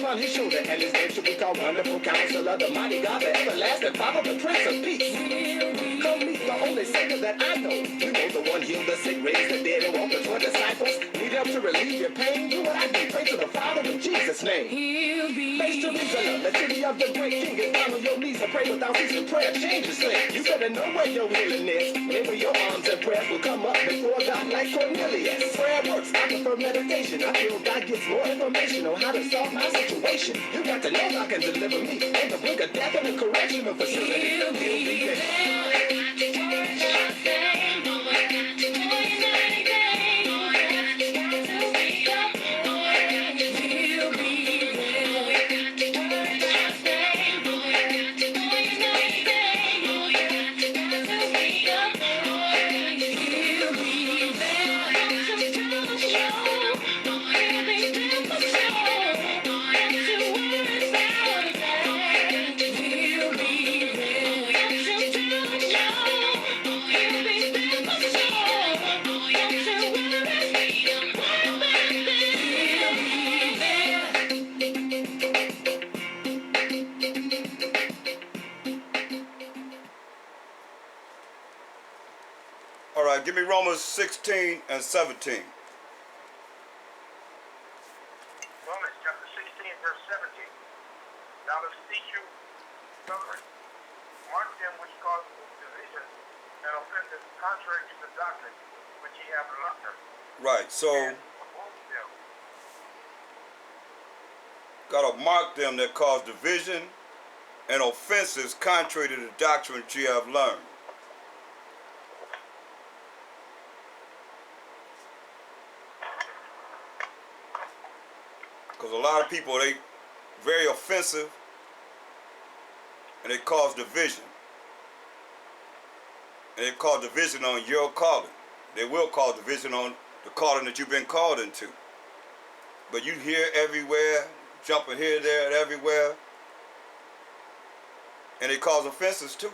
on his shoulder, and his name should be called Wonderful Counselor, the Mighty God, the Everlasting Father, the Prince of Peace. Come meet the only Savior that I know. You know, the one healed the sick, raised the dead, and walked the 12 disciples. Need help to relieve your pain? Do what I do. Pray to the Father in Jesus' name. Face Jerusalem, the city of the great King, and down on your knees and pray without ceasing prayer. Change your slave. You better know where your healing is. Maybe your arms and prayers will come up before God like Cornelius. Prayer works. I prefer meditation. I feel God gets more information on how to solve my situation. You got to know God can deliver me on the brink of death in a correctional facility. He'll be there. All right, give me Romans 16 and 17. Romans chapter 16, verse 17. Now let's teach you, brethren, mark them which cause division and offenses contrary to the doctrine which ye have learned. Right, so And oppose them. gotta mark them that cause division and offenses contrary to the doctrine which ye have learned. Because a lot of people, they very offensive and they cause division. And they cause division on your calling. They will cause division on the calling that you've been called into. But you hear everywhere, jumping here, there, and everywhere. And they cause offenses too.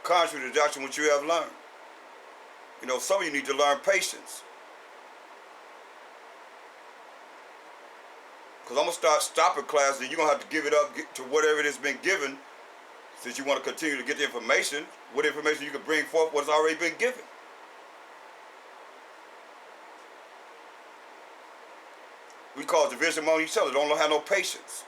Contrary to the doctrine which you have learned. You know, some of you need to learn patience. Because I'm going to start stopping classes and you're going to have to give it up to whatever it has been given since you want to continue to get the information. What information you can bring forth what's already been given. We cause division among each other. Don't have no patience.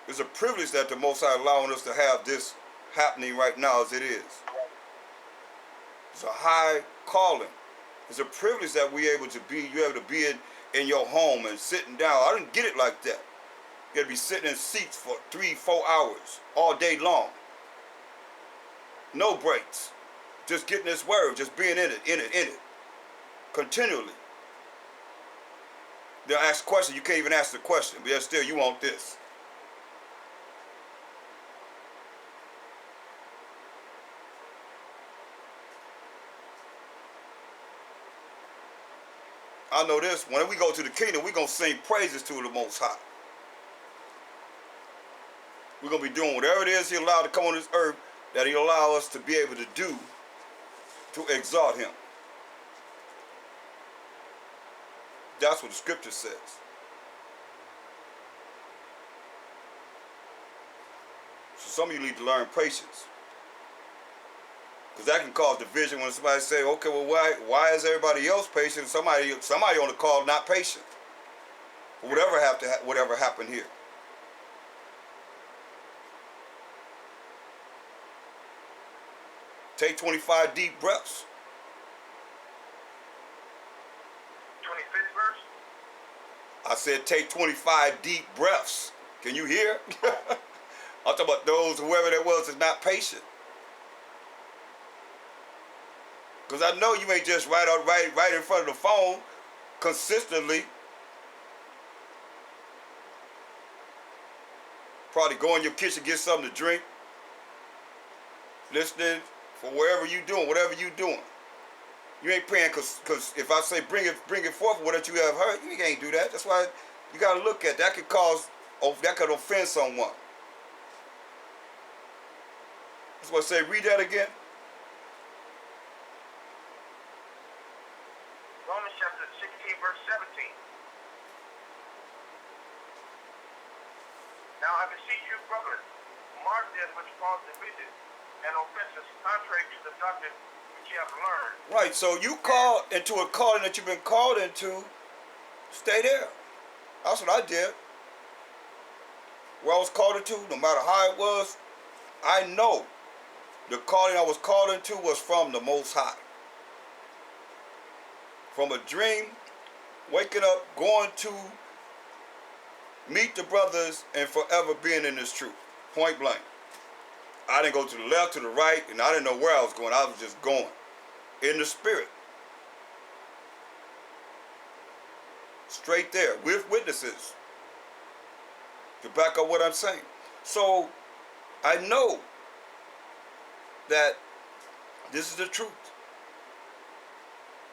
It's a privilege that the Most High allowing us to have this happening right now as it is. It's a high calling. It's a privilege that you're able to be in your home and sitting down. I didn't get it like that. You gotta be sitting in seats for 3-4 hours all day long. No breaks. Just getting this word, just being in it. Continually. They'll ask a question, you can't even ask the question, but yet still you want this. I know this, when we go to the kingdom, we're going to sing praises to the Most High. We're going to be doing whatever it is He allowed to come on this earth that He allow us to be able to do to exalt Him. That's what the scripture says. So some of you need to learn patience. Because that can cause division when somebody say, okay, well, why is everybody else patient? Somebody on the call not patient. Whatever happened here. Take 25 deep breaths. 25th verse? I said take 25 deep breaths. Can you hear? I'm talking about those, whoever that was, is not patient. Because I know you ain't just right in front of the phone consistently. Probably go in your kitchen, get something to drink. Listening for wherever you doing, whatever you doing. You ain't praying because if I say bring it forth what you have heard, you can't do that. That's why you got to look at that. That could offend someone. That's what I say. Read that again. Romans chapter 16, verse 17. Now I beseech you, brethren, mark them which cause division and offenses contrary to the doctrine which ye have learned. Right, so you call into a calling that you've been called into, stay there. That's what I did. Where I was called into, no matter how it was, I know the calling I was called into was from the Most High. From a dream, waking up, going to meet the brothers, and forever being in this truth. Point blank. I didn't go to the left, to the right, and I didn't know where I was going. I was just going in the spirit. Straight there, with witnesses to back up what I'm saying. So I know that this is the truth.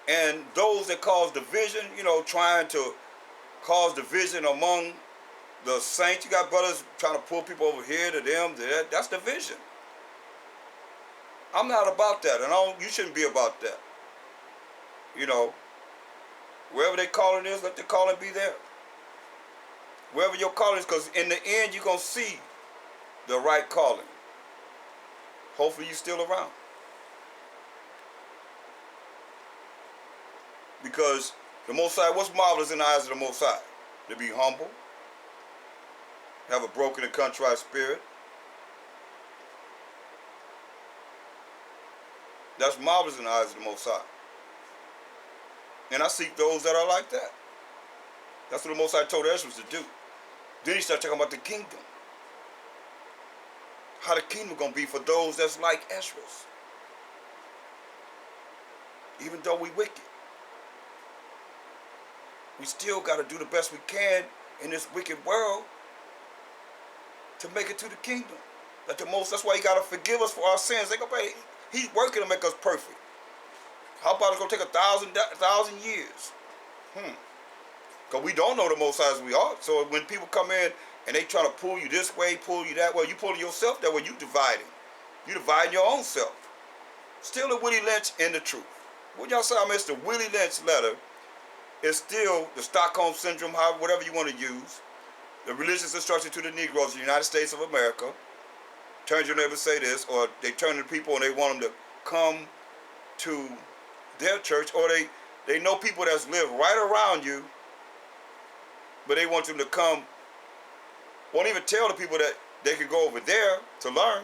And those that cause division, you know, trying to cause division among the saints, you got brothers trying to pull people over here to them, to that. That's division. I'm not about that, and you shouldn't be about that. You know, wherever their calling is, let the calling be there. Wherever your calling is, because in the end, you're going to see the right calling. Hopefully you're still around. Because the Most High, what's marvelous in the eyes of the Most High? To be humble, have a broken and contrite spirit. That's marvelous in the eyes of the Most High. And I seek those that are like that. That's what the Most High told Ezra to do. Then he started talking about the kingdom. How the kingdom going to be for those that's like Ezra. Even though we wicked, we still got to do the best we can in this wicked world to make it to the kingdom. That's why he got to forgive us for our sins. He's working to make us perfect. How about it's going to take 1,000 years? Because we don't know the Most High as we ought. So when people come in and they try to pull you this way, pull you that way, you pulling yourself that way, you dividing. You dividing your own self. Still the Willie Lynch in the truth. When y'all say I missed the Willie Lynch letter, it's still the Stockholm Syndrome, whatever you want to use. The religious instruction to the Negroes of the United States of America. Turn your neighbor say this, or they turn to people and they want them to come to their church, or they know people that's live right around you, but they want them to come, won't even tell the people that they can go over there to learn.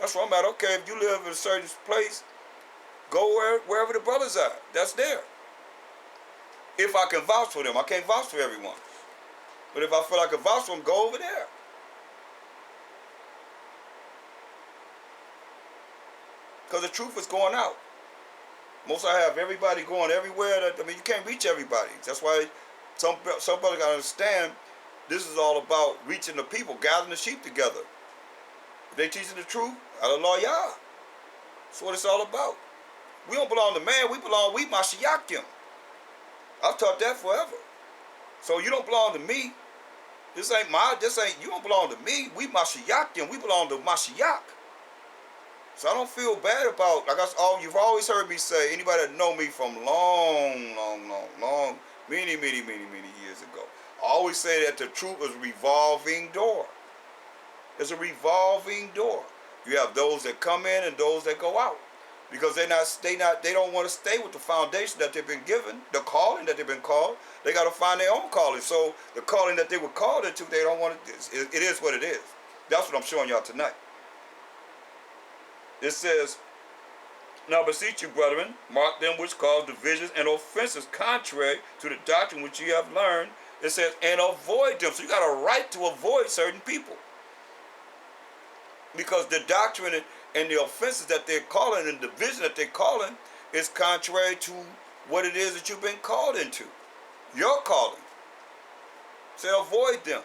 That's what I'm at. Okay, if you live in a certain place, go wherever the brothers are. That's there. If I can vouch for them. I can't vouch for everyone. But if I feel like I can vouch for them, go over there. Because the truth is going out. Most I have everybody going everywhere. You can't reach everybody. That's why some brothers got to understand this is all about reaching the people, gathering the sheep together. If they teaching the truth, hallelujah. That's what it's all about. We don't belong to man. We Mashiachim. I've taught that forever. So you don't belong to me. You don't belong to me. We Mashiachim. We belong to Mashiach. So I don't feel bad about, you've always heard me say, anybody that know me from long, many years ago, I always say that the truth is a revolving door. It's a revolving door. You have those that come in and those that go out. Because they don't want to stay with the foundation that they've been given, the calling that they've been called. They got to find their own calling. So the calling that they were called into, they don't want to, it is what it is. That's what I'm showing y'all tonight. It says, now beseech you, brethren, mark them which cause divisions and offenses contrary to the doctrine which ye have learned. It says, and avoid them. So you got a right to avoid certain people. Because the doctrine and the offenses that they're calling and the division that they're calling is contrary to what it is that you've been called into. Your calling. Say avoid them.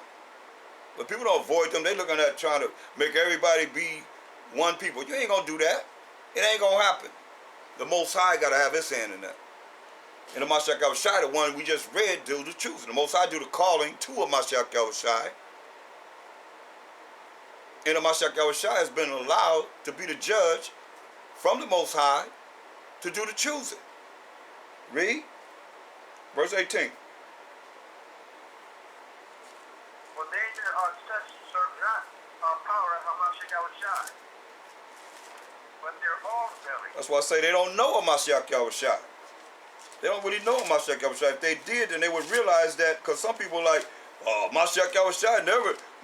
But people don't avoid them. They're looking at trying to make everybody be one people. You ain't going to do that. It ain't going to happen. The Most High got to have his hand in that. And the Mashiach Yahushai, the one we just read, do the truth. And the Most High do the calling to a Mashiach Yahushai. And the Mashiach Yahushua has been allowed to be the judge from the Most High to do the choosing. Read. Verse 18. For they that are such serve not our power of Hamashiach Yahushua, but their own belly. That's why I say they don't know a Mashiach Yahushua. They don't really know a Mashiach Yahushua. If they did, then they would realize that, because some people like, Mashiach Yahushua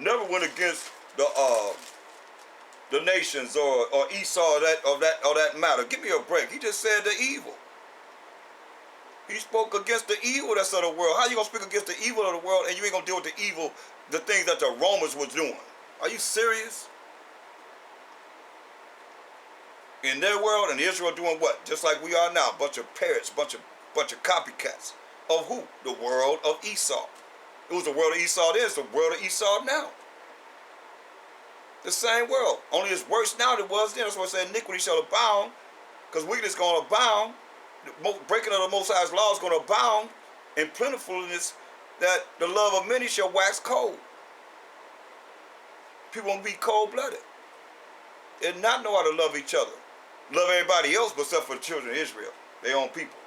never went against the nations or Esau or that matter. Give me a break. He just said the evil. He spoke against the evil that's of the world. How you gonna speak against the evil of the world and you ain't gonna deal with the evil, the things that the Romans was doing? Are you serious? In their world and Israel doing what? Just like we are now, bunch of parrots, bunch of copycats of who? The world of Esau. It was the world of Esau then, it's the world of Esau now. The same world. Only it's worse now than it was then. That's why I said iniquity shall abound, because wickedness is going to abound. The breaking of the Most High's law is going to abound in plentifulness, that the love of many shall wax cold. People won't be cold-blooded and not know how to love each other. Love everybody else but except for the children of Israel, their own people.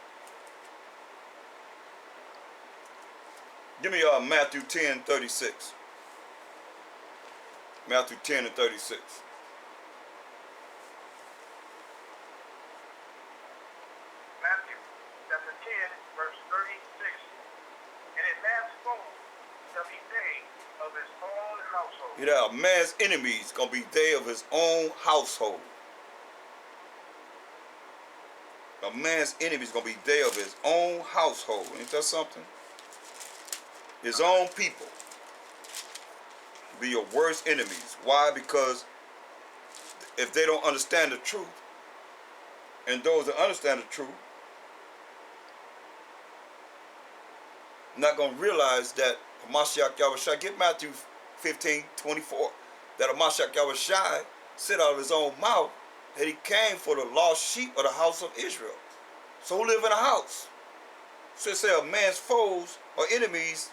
Give me Matthew 10:36. Matthew 10:36. Matthew chapter 10, verse 36. And a man's foe shall be they of his own household. You know, a man's enemies gonna be they of his own household. A man's enemies gonna be they of his own household. Ain't that something? His own people be your worst enemies. Why? Because if they don't understand the truth, and those that understand the truth not going to realize that Mashiach Yahushua, get Matthew 15:24, that Mashiach Yahushua said out of his own mouth that he came for the lost sheep of the house of Israel. So who live in a house? So it say a man's foes or enemies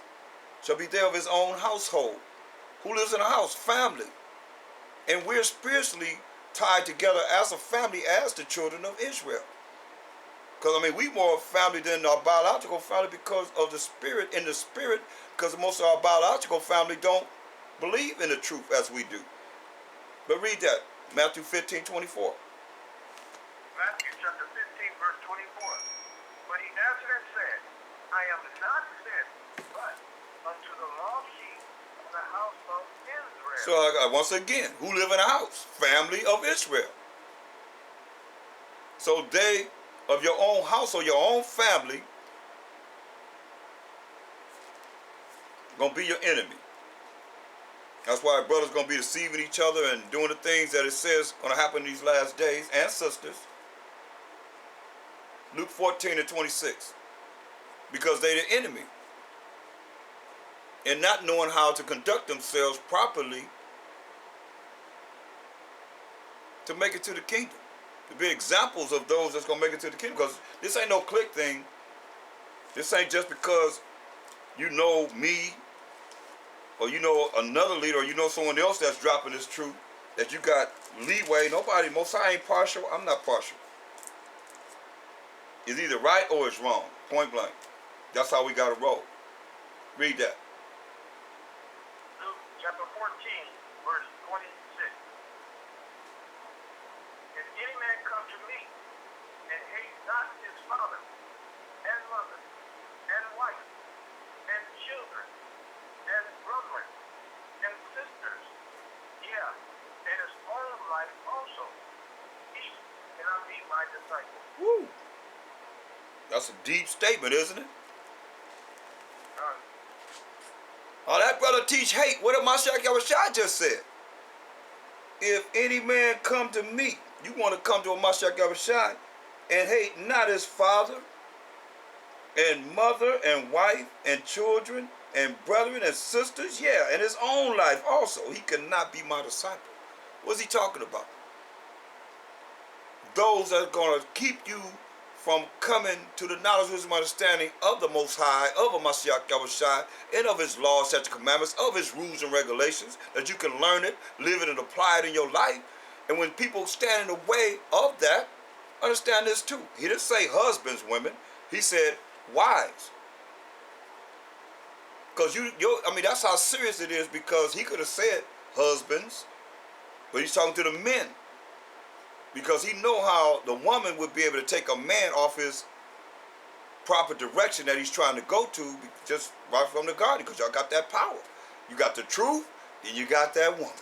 shall be there of his own household. Who lives in a house? Family. And we're spiritually tied together as a family as the children of Israel. Because, I mean, we more family than our biological family because of the spirit, in the spirit, because most of our biological family don't believe in the truth as we do. But read that, Matthew 15:24. Matthew chapter 15, verse 24. But he answered and said, I am not sent, but unto the lost sheep of the house of Israel. So once again, who live in a house? Family of Israel. So they of your own house or your own family gonna be your enemy. That's why brothers gonna be deceiving each other and doing the things that it says gonna happen these last days, and sisters. Luke 14:26. Because they the enemy. And not knowing how to conduct themselves properly to make it to the kingdom. To be examples of those that's going to make it to the kingdom. Because this ain't no clique thing. This ain't just because you know me or you know another leader or you know someone else that's dropping this truth that you got leeway. Nobody, Most High ain't partial. I'm not partial. It's either right or it's wrong. Point blank. That's how we got to roll. Read that. Luke chapter 14, verse 26. If any man come to me and hate not his father and mother and wife and children and brethren and sisters, and his own life also, he cannot be my disciple. Woo. That's a deep statement, isn't it? Oh, that brother teach hate. What did Mashiach Yahushua just said? If any man come to me, you want to come to a Mashiach Yahushua and hate not his father and mother and wife and children and brethren and sisters, and his own life also, he cannot be my disciple. What's he talking about? Those that are going to keep you from coming to the knowledge, wisdom, understanding of the Most High, of a Mashiach Yahushua, and of His laws, statutes, commandments, of His rules and regulations, that you can learn it, live it, and apply it in your life. And when people stand in the way of that, understand this too. He didn't say husbands, women. He said wives. Because that's how serious it is, because he could have said husbands, but he's talking to the men. Because he know how the woman would be able to take a man off his proper direction that he's trying to go to, just right from the garden, because y'all got that power. You got the truth, and you got that woman.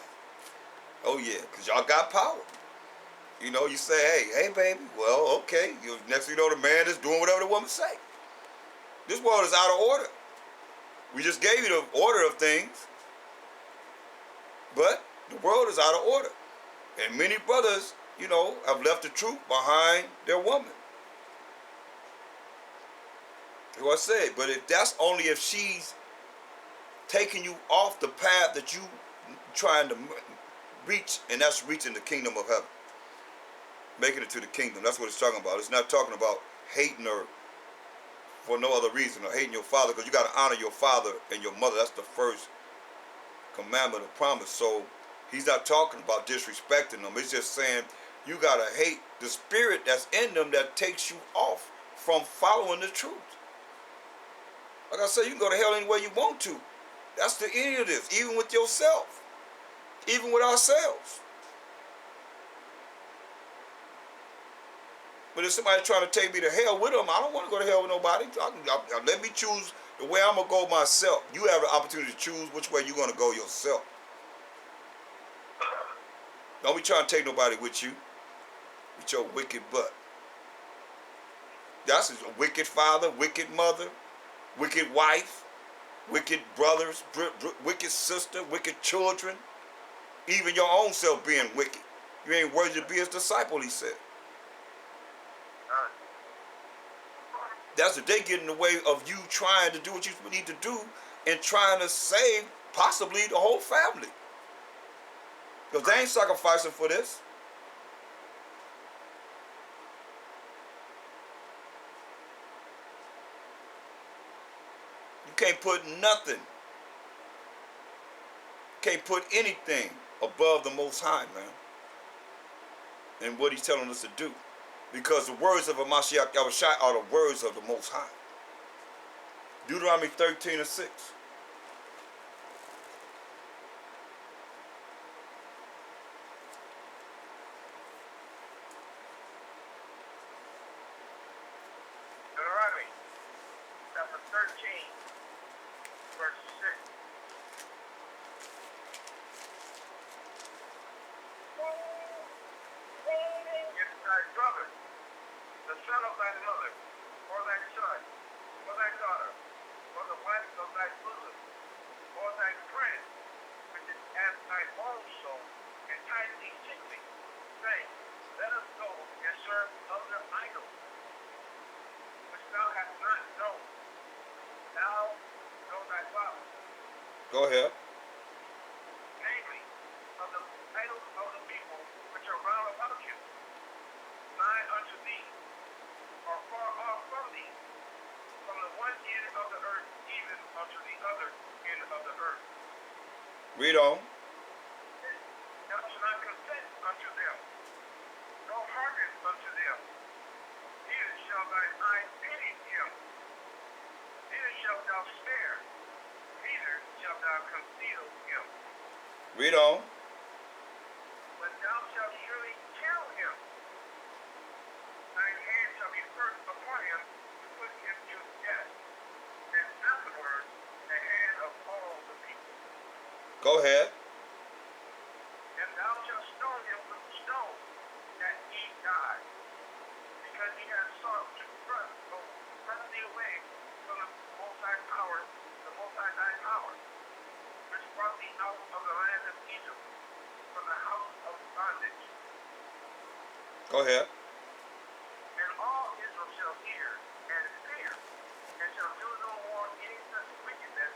Oh yeah, because y'all got power. You know, you say, hey baby, well, okay. Next thing you know, the man is doing whatever the woman say. This world is out of order. We just gave you the order of things, but the world is out of order. And many brothers, have left the truth behind their woman. That's what I said. But that's only if she's taking you off the path that you trying to reach, and that's reaching the kingdom of heaven. Making it to the kingdom. That's what it's talking about. It's not talking about hating her for no other reason, or hating your father, because you got to honor your father and your mother. That's the first commandment of promise. So he's not talking about disrespecting them. It's just saying you got to hate the spirit that's in them that takes you off from following the truth. Like I said, you can go to hell any way you want to. That's the end of this. Even with yourself. Even with ourselves. But if somebody's trying to take me to hell with them, I don't want to go to hell with nobody. Let me choose the way I'm going to go myself. You have the opportunity to choose which way you're going to go yourself. Don't be trying to take nobody with you. With your wicked butt. That's a wicked father, wicked mother, wicked wife, wicked brothers, wicked sister, wicked children. Even your own self being wicked. You ain't worthy to be his disciple, he said. That's if they get in the way of you trying to do what you need to do and trying to save possibly the whole family. Because they ain't sacrificing for this. You can't put nothing, can't put anything above the Most High, man. And what he's telling us to do. Because the words of Mashiach Yahushua are the words of the Most High. Deuteronomy 13:6. Deuteronomy chapter 13, verse 6. If thy brother, the son of thy mother, or thy son, or thy daughter, or the wife of thy bosom, or thy friend, which is as thy own soul, entice thee secretly, saying, let us go and serve other idols, which thou hast not known. Thou know thy father. Go ahead. Namely, of the idols of the people which are round about you, nigh unto thee, or far off from thee, from the one end of the earth even unto the other end of the earth. Read on. Thou shalt not consent unto them, nor hearken unto them. Neither shall thine eye pity him, neither shalt thou spare, neither shalt thou conceal him. Read on. But thou shalt surely kill him. Thine hand shall be first upon him to put him to death, and afterward the hand of all the people. Go ahead. And thou shalt stone him with a stone, that he die, because he has sought to thrust thee away from the Most High power, the Most High thy power, which brought thee out of the land of Egypt, from the house of bondage. Go ahead. And all Israel shall hear and fear, and shall do no more any such wickedness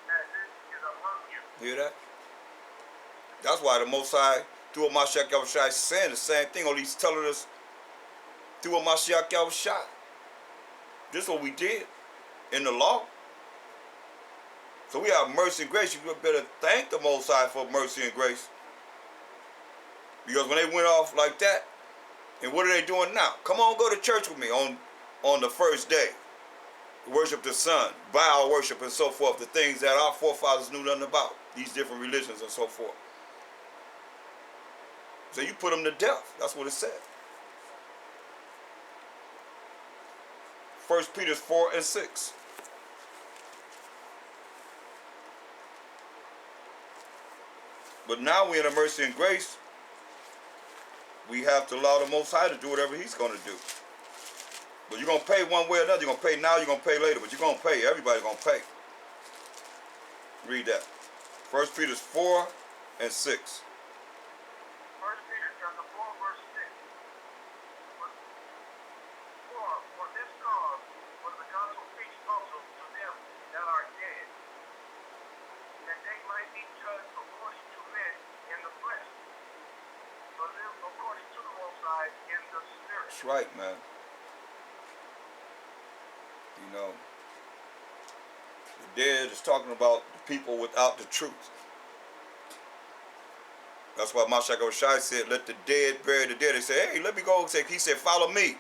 as this is among you. Hear that? That's why the Most High, through Mashiach Yahushua, is saying the same thing. Only he's telling us through Mashiach Yahushua. This is what we did in the law. So we have mercy and grace. You better thank the Most High for mercy and grace. Because when they went off like that, and what are they doing now? Come on, go to church with me on the first day. Worship the sun, Baal worship and so forth, the things that our forefathers knew nothing about, these different religions and so forth. So you put them to death. That's what it said. 1 Peter 4 and 6. But now we're in a mercy and grace. We have to allow the Most High to do whatever He's going to do. But you're going to pay one way or another. You're going to pay now, you're going to pay later. But you're going to pay. Everybody's going to pay. Read that. 1 Peter 4 and 6. 1 Peter chapter 4, verse 6. For this cause was the gospel preached also to them that are dead, that they might be judged according to men in the flesh, but live according to the Most High in the Spirit. That's right, man. You know, the dead is talking about the people without the truth. That's why Mashiach Shai said, let the dead bury the dead. They said, hey, let me go. He said, follow me.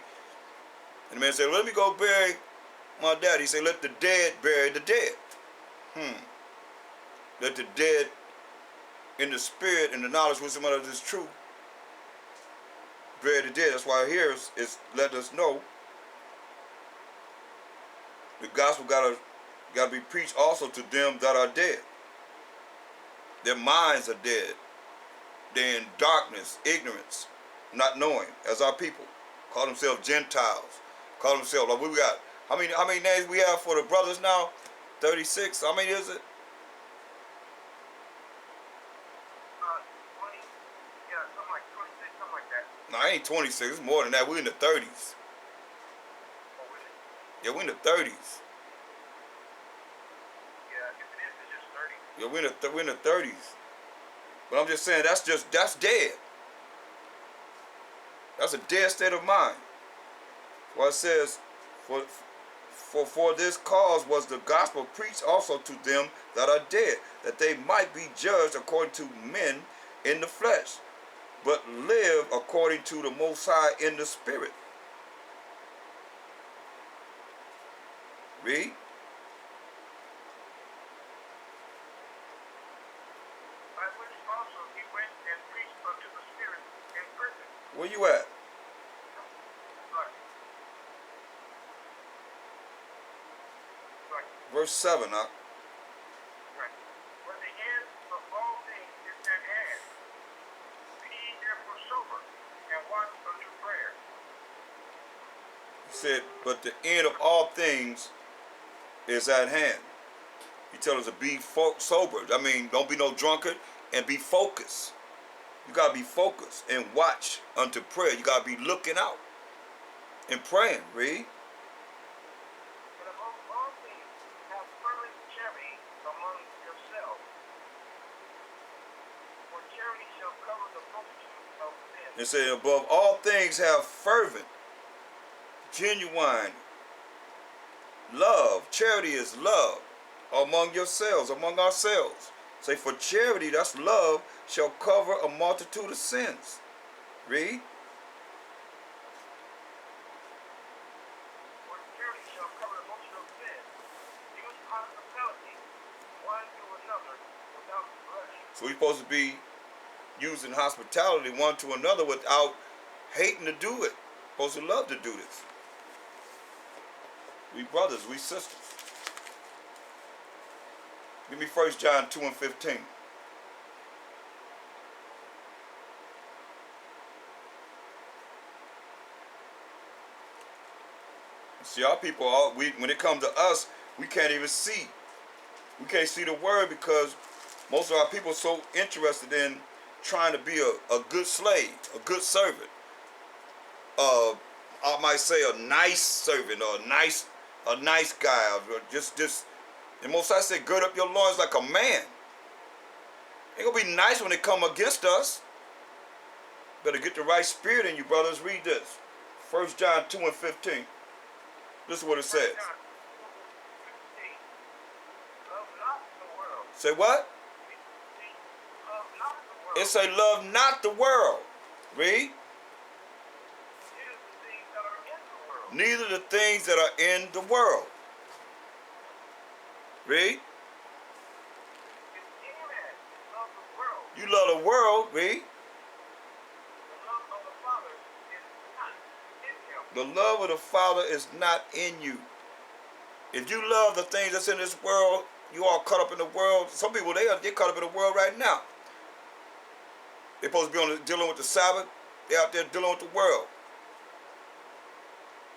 And the man said, let me go bury my dad. He said, let the dead bury the dead. Let the dead in the spirit and the knowledge wisdom of this truth bury the dead. That's why here is let us know the gospel gotta be preached also to them that are dead. Their minds are dead. They're in darkness, ignorance, not knowing, as our people. Call themselves Gentiles. Call themselves, like we got, how many names we have for the brothers now? 36. How many is it? 20, yeah, something like 26, something like that. No, I ain't 26. It's more than that. We're in the 30s. Oh, really? Yeah, we're in the 30s. Yeah, if it is, it's just 30. Yeah, we're in the 30s. But I'm just saying, that's dead. That's a dead state of mind. Well, it says, for this cause was the gospel preached also to them that are dead, that they might be judged according to men in the flesh, but live according to the Most High in the Spirit. Read. By which also he went and preached unto the Spirit in prison. Where you at? Verse 7, huh? Right. But the end of all things is at hand. Be ye therefore sober, and watch unto prayer. He said, but the end of all things is at hand. He tells us to be sober. I mean, don't be no drunkard, and be focused. You got to be focused and watch unto prayer. You got to be looking out and praying. Read. But above all things, have fervent charity among yourselves. For charity shall cover the multitude of sins. It said, above all things have fervent, genuine love. Charity is love among yourselves, among ourselves. Say, for charity, that's love, shall cover a multitude of sins. Read. For charity shall cover the multitude of sins. Use hospitality one to another without grudge. So we're supposed to be using hospitality one to another without hating to do it. Supposed to love to do this. We brothers, we sisters. Give me 1 John 2 and 15. See, our people, when it comes to us, we can't even see. We can't see the word because most of our people are so interested in trying to be a good slave, a good servant. I might say a nice servant or a nice guy. Or just and most I say, gird up your loins like a man. Ain't gonna be nice when they come against us. Better get the right spirit in you, brothers. Read this. 1 John 2 and 15. Listen what it says. John 15. Love not the world. Say what? Love not the world. It say love not the world. Read. Neither the things that are in the world. Neither the things that are in the world. Read. If any man love the world, You love the world. Read. the love of the Father is not in him. The love of the Father is not in you. If you love the things that's in this world, you are caught up in the world. Some people, they're caught up in the world right now. They're supposed to be dealing with the Sabbath. They're out there dealing with the world.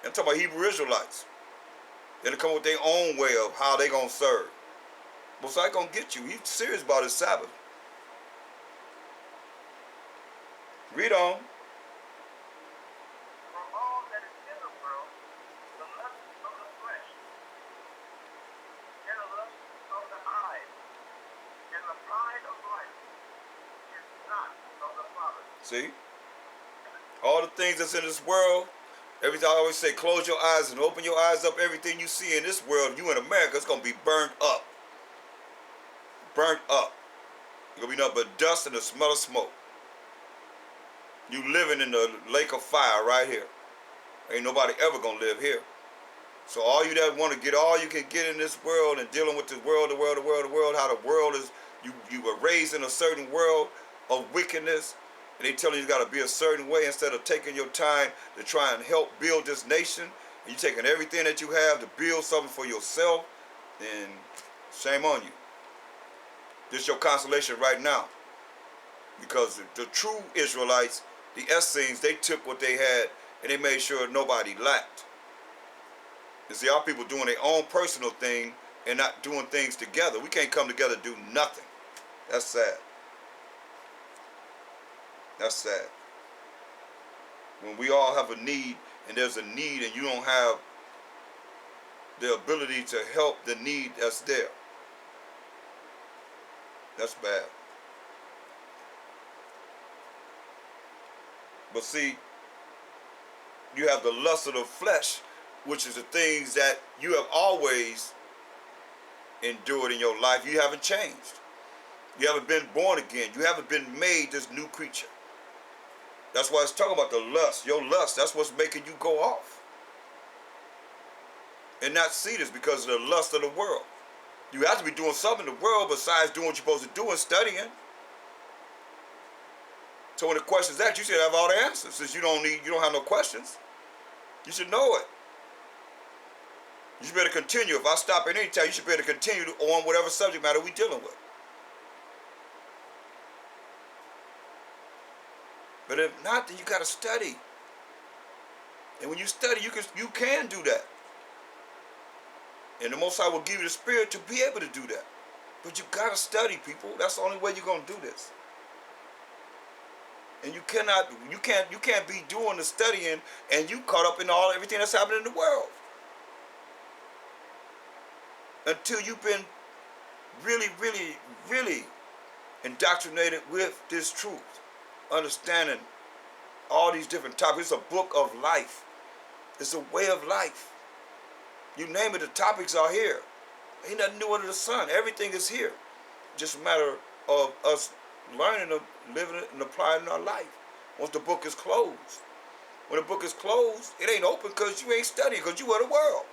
I'm talking about Hebrew Israelites. They'll come with their own way of how they going to serve. Most likely going to get you. He's serious about his Sabbath. Read on. For all that is in the world, the lust of the flesh, and the lust of the eyes, and the pride of life, is not of the Father. See? All the things that's in this world, everything I always say, close your eyes and open your eyes up. Everything you see in this world, you in America, it's going to be burned up. Burnt up. It's going to be nothing but dust and the smell of smoke. You living in the lake of fire right here. Ain't nobody ever going to live here. So all you that want to get all you can get in this world and dealing with the world, how the world is, you were raised in a certain world of wickedness, and they telling you got to be a certain way instead of taking your time to try and help build this nation. And you taking everything that you have to build something for yourself, then shame on you. This is your consolation right now. Because the true Israelites, the Essenes, they took what they had and they made sure nobody lacked. You see, our people doing their own personal thing and not doing things together. We can't come together and do nothing. That's sad. That's sad. When we all have a need and there's a need and you don't have the ability to help the need that's there. That's bad. But see, you have the lust of the flesh, which is the things that you have always endured in your life. You haven't changed. You haven't been born again. You haven't been made this new creature. That's why it's talking about the lust. Your lust, that's what's making you go off. And not see this because of the lust of the world. You have to be doing something in the world besides doing what you're supposed to do and studying. So when the question's that, you should have all the answers. Since you don't have no questions, you should know it. You should be able to continue. If I stop at any time, you should be able to continue on whatever subject matter we're dealing with. But if not, then you got to study. And when you study, you can do that. And the Most High will give you the spirit to be able to do that. But you got to study, people. That's the only way you're going to do this. And you can't be doing the studying and you caught up in everything that's happening in the world. Until you've been really, really, really indoctrinated with this truth. Understanding all these different topics. It's a book of life. It's a way of life. You name it, the topics are here. Ain't nothing new under the sun. Everything is here. Just a matter of us learning them, living it, and applying it in our life. Once the book is closed. When the book is closed, it ain't open because you ain't studying, because you are the world.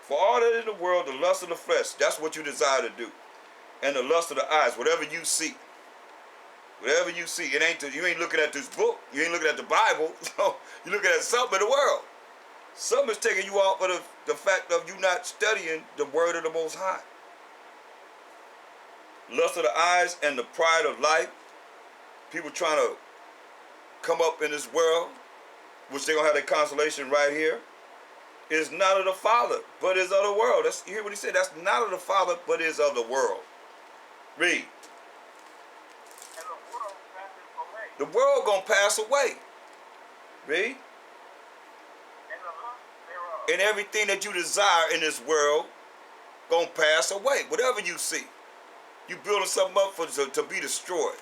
For all that in the world, the lust of the flesh, that's what you desire to do. And the lust of the eyes, whatever you see. Whatever you see, you ain't looking at this book. You ain't looking at the Bible. So you're looking at something in the world. Something is taking you off of the fact of you not studying the word of the Most High. Lust of the eyes and the pride of life. People trying to come up in this world, which they're going to have their consolation right here, is not of the Father, but is of the world. You hear what he said? That's not of the Father, but is of the world. Read. And the world passes away. The world going to pass away. Read. And the lust thereof. And everything that you desire in this world going to pass away. Whatever you see. You building something up to be destroyed.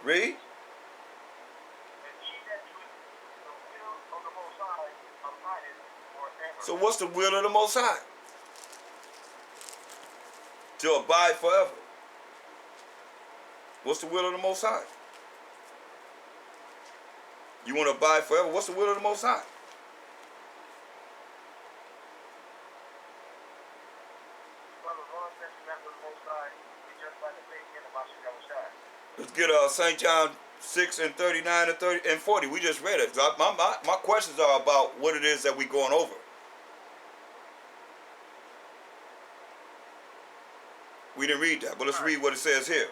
Read. And ye that do So what's the will of the Most High? To abide forever. What's the will of the Most High? You want to abide forever? What's the will of the Most High? Well, the Lord says that the Most High is just like the faith in the Mashiach Yahushua. Let's get St. John 6 and 39 and 30 and 40. We just read it. My questions are about what it is that we're going over. We didn't read that, but let's read what it says here.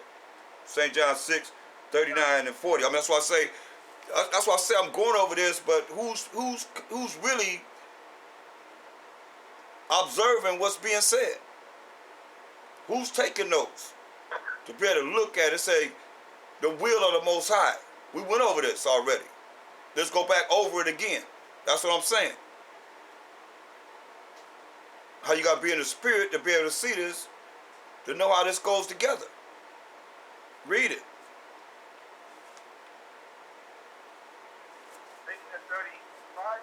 St. John 6, 39 and 40. I mean, that's why I say I'm going over this, but who's really observing what's being said? Who's taking notes? To be able to look at it and say, the will of the Most High. We went over this already. Let's go back over it again. That's what I'm saying. How you got to be in the spirit to be able to see this, to know how this goes together. Read it. 6 and 35.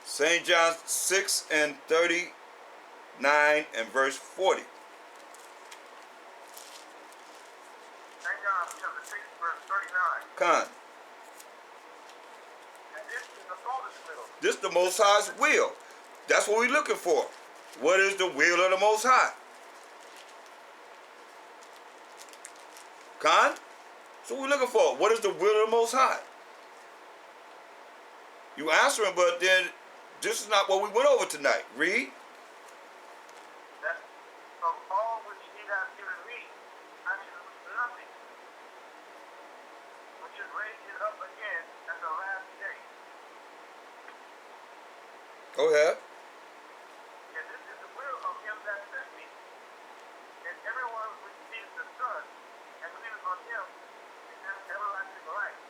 St. John 6 and 39 and verse 40. St. John chapter 6, verse 39. Con. And this is the Father's will. This is the Most High's will. That's what we're looking for. What is the will of the Most High? Con? So we're looking for. What is the will of the Most High? You answering, but then this is not what we went over tonight. Read. That of all which he hath given me, I should lose nothing, which should raise it up again at the last day. Go ahead. And this is the will of him that sent me, and everyone which sees the Son and believes on him is have everlasting life.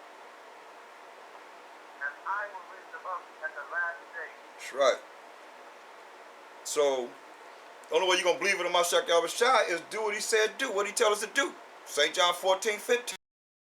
And I will raise them up at the last day. That's right. So, the only way you're going to believe in the Mashiach Yahushua is do what he said do, what he tells us to do. St. John 14:15.